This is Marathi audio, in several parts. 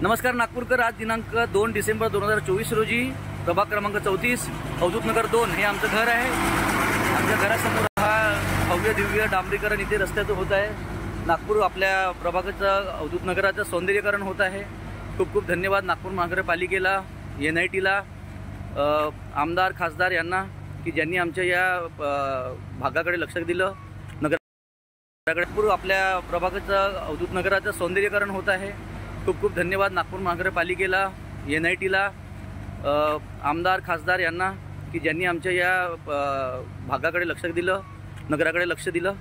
नमस्कार नागपूरकर, आज दिनांक 2 डिसेंबर 2024 रोजी प्रभाग क्रमांक 34 अवधूत नगर 2 हे आमचं घर आहे। आमच्या घरासमोर हा भव्य दिव्य डांबरीकरण इथे रस्त्याचं होत आहे। नागपूर आपल्या प्रभागाचं अवधूत नगराचं सौंदर्यीकरण होत आहे। खूप खूप धन्यवाद नागपूर महानगरपालिकेला, NITला, आमदार खासदार यांना की ज्यांनी आमच्या या भागाकडे लक्ष दिलं। नगराकडे आपल्या प्रभागाचं अवधूत नगराचं सौंदर्यीकरण होत आहे। खूप खूप धन्यवाद नागपूर महानगरपालिकेला, NITला, आमदार खासदार यांना की ज्यांनी आमच्या या भागाकडे लक्ष दिलं, नगराकडे लक्ष दिलं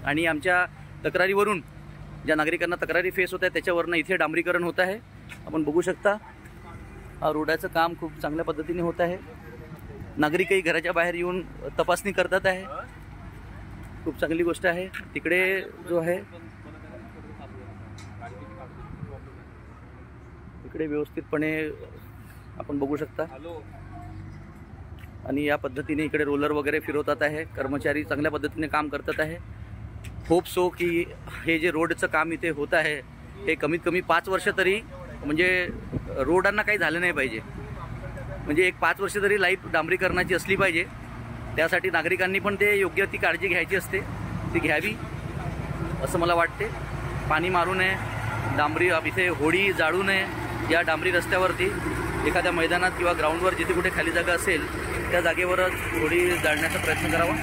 आणि आमच्या तक्रारीवरून ज्या नागरिकांना तक्रारी फेस होत आहे त्याच्यावरनं इथे डांबरीकरण होत आहे। आपण बघू शकता हा रोडाचं काम खूप चांगल्या पद्धतीने होत आहे। नागरिकही घराच्या बाहेर येऊन तपासणी करतात आहे, खूप चांगली गोष्ट आहे। तिकडे जो आहे इकडे व्यवस्थितपणे आपण बघू शकता आणि या पद्धतीने इकडे रोलर वगैरे फिरवतात आहे। कर्मचारी चांगल्या पद्धतीने काम करतात आहे। होप सो की हे जे रोडचं काम इथे होत आहे हे कमीत कमी 5 वर्ष तरी म्हणजे रोडांना काही झालं नाही पाहिजे, म्हणजे एक 5 वर्ष तरी लाईफ डांबरीकरणाची असली पाहिजे। त्यासाठी नागरिकांनी पण ते योग्य ती काळजी घ्यायची असते, ती घ्यावी असं मला वाटते। पाणी मारू नये, डांबरी इथे होडी जाळू नये या डांबरी रस्त्यावरती। एखाद्या मैदानात किंवा ग्राउंडवर जिथे कुठे खाली जागा असेल त्या जागेवरच होडी जाळण्याचा प्रयत्न करावा,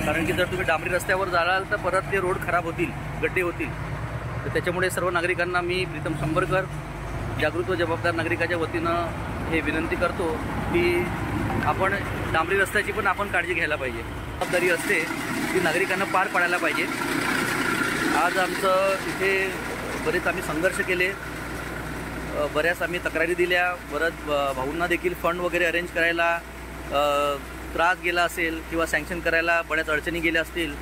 कारण की जर तुम्ही डांबरी रस्त्यावर जाळाल तर परत ते रोड खराब होतील, गड्डे होतील। तर त्याच्यामुळे सर्व नागरिकांना मी प्रीतम शंभरकर जागृत व जबाबदार नागरिकाच्या वतीनं हे विनंती करतो की आपण डांबरी रस्त्याची पण आपण काळजी घ्यायला पाहिजे। जबाबदारी असते ती नागरिकांना पार पाडायला पाहिजे। आज आमचं इथे बरेच आम्ही संघर्ष केले, बऱ्याच आम्ही तक्रारी दिल्या, बरंच भाऊंना देखील फंड वगैरे अरेंज करायला त्रास गेला असेल किंवा सँक्शन करायला बऱ्याच अडचणी गेल्या असतील।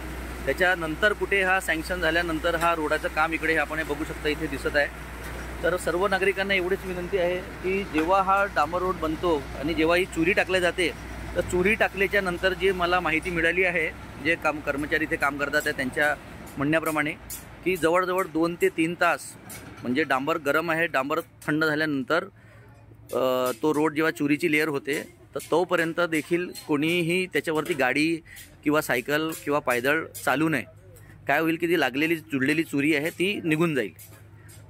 त्याच्यानंतर कुठे हा सँक्शन झाल्यानंतर हा रोडाचं काम इकडे आपण हे बघू शकता इथे दिसत आहे। तर सर्व नागरिकांना एवढीच विनंती आहे की जेव्हा हा डांबर रोड बनतो आणि जेव्हा ही चुरी टाकली जाते तर चुरी टाकल्याच्या नंतर जी मला माहिती मिळाली आहे, जे कर्मचारी इथे काम करतात आहे त्यांच्या म्हणण्याप्रमाणे की जवळजवळ 2 ते 3 तास म्हणजे डांबर गरम आहे, डांबर थंड झाल्यानंतर तो रोड जेव्हा चुरीची लेअर होते तर तोपर्यंत देखील कोणीही त्याच्यावरती गाडी किंवा सायकल किंवा पायदळ चालू नये। काय होईल की ती लागलेली जुळलेली चुरी आहे ती निघून जाईल।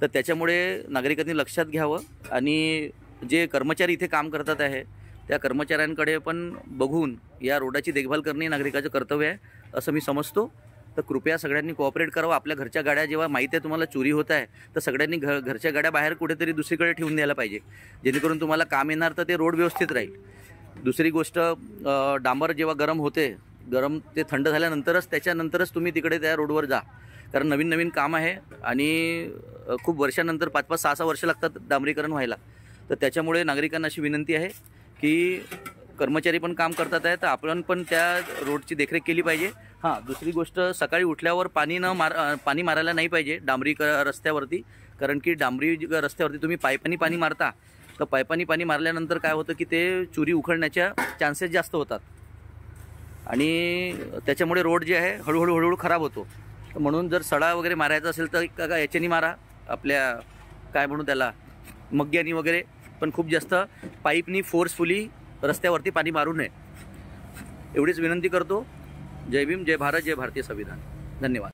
तर त्याच्यामुळे नागरिकांनी लक्षात घ्यावं आणि जे कर्मचारी इथे काम करतात आहे त्या कर्मचाऱ्यांकडे पण बघून या रोडाची देखभाल करणे नागरिकाचं कर्तव्य आहे असं मी समजतो। तर कृपया सगळ्यांनी कोऑपरेट करावं। आपल्या घरच्या गाड्या जेव्हा माहिती आहे तुम्हाला चोरी होत आहे तर सगळ्यांनी घरच्या गाड्या बाहेर कुठेतरी दुसरीकडे ठेवून द्यायला पाहिजे, जेणेकरून तुम्हाला काम येणार तर ते रोड व्यवस्थित राहील। दुसरी गोष्ट, डांबर जेव्हा गरम होते, गरम ते थंड झाल्यानंतरच त्याच्यानंतरच तुम्ही तिकडे त्या रोडवर जा, कारण नवीन नवीन काम आहे आणि खूप वर्षानंतर 5-5, 6-6 वर्ष लागतात डांबरीकरण व्हायला। तर त्याच्यामुळे नागरिकांना अशी विनंती आहे की कर्मचारी पण काम करतात आहे तर आपण पण त्या रोडची देखरेख केली पाहिजे। हां, दुसरी गोष्ट, सकाळी उठल्यावर पाणी मारायला नाही पाहिजे डांबरी रस्त्यावरती, कारण की डांबरी रस्त्यावरती तुम्ही पाईपानी पाणी मारता तर पाईपानी पाणी मारल्यानंतर काय होतं की ते चुरी उखडण्याच्या चान्सेस जास्त होतात आणि त्याच्यामुळे रोड जे आहे हळूहळू खराब होतो। तर म्हणून जर सडा वगैरे मारायचा असेल तर याच्यानी मारा, आपल्या काय म्हणू त्याला मग्ग्यानी वगैरे, पण खूप जास्त पाईपनी फोर्सफुली रस्त्यावरती पाणी मारू नये एवढीच विनंती करतो। जय भीम, जय भारत, जय भारतीय संविधान। धन्यवाद।